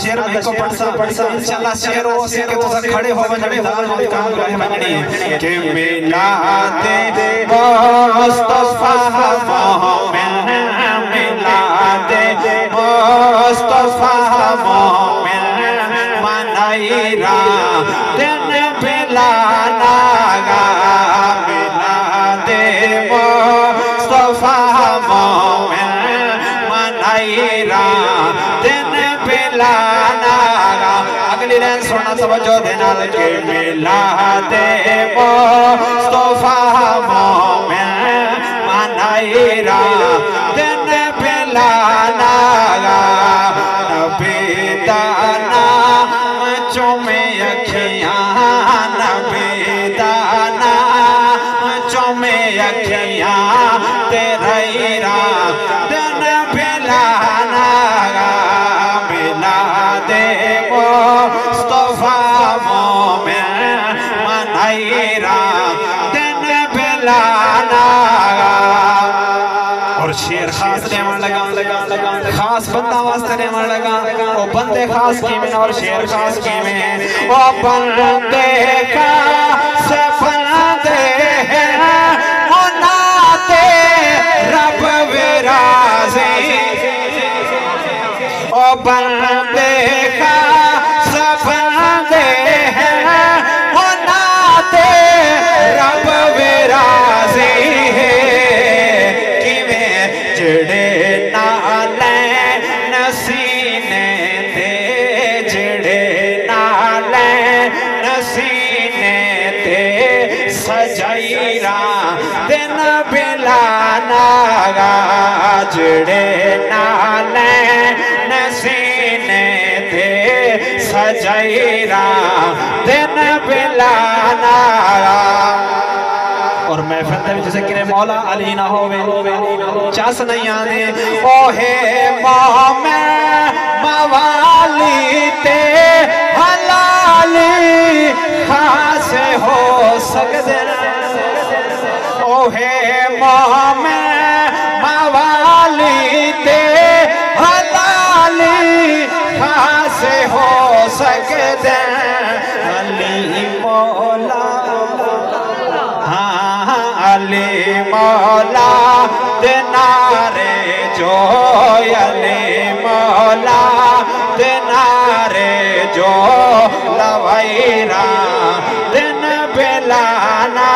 शेर में को पढ़सा इंशाल्लाह शेर हो सके तो खड़े हो बने दाल काम करे बननी के मिलाते मुस्तफा मोमिन मिलाते मुस्तफा मोमिन मनाईरा दिन बिलाना गा मिलाते मुस्तफा मोमिन मनाईरा दिन बिलाना अगली लाइन सुनना समझो देना के मिलाते मुस्तफा मोमिन मनाईरा दिन बिलाना नबी दाना चुमे अखियां नबी दाना चुमे अखियां तेरा दिन बिलाना मुस्तफा मोमिन मनाईरा दिन बिलाना और शेर खास देवन लगा खास बंदा वास्ते देवन लगा वो बंदे खास की में और शेर खास की में वो बंदे खास बंदे मुनाते रब विराज़ी ओ बंदे रब विराज़ी है कि में जड़े नाले नसीने ते जड़े नाले नसीने ते सजाईरा दिन बिलाना जड़े नाले नसीने ते सजाईरा दिन बिलाना और महफिल दे विच ज़िक्र मौला अली ना होवे चस नहीं आने ओ है मोमिन मवाली ते हलाली खास हो सकदे ओ है मोमिन मवाली ते हलाली खास हो सकदे अली मौला अली मौला दिनारे जो अली मौला दिनारे जो लवैरा दिन बिलाना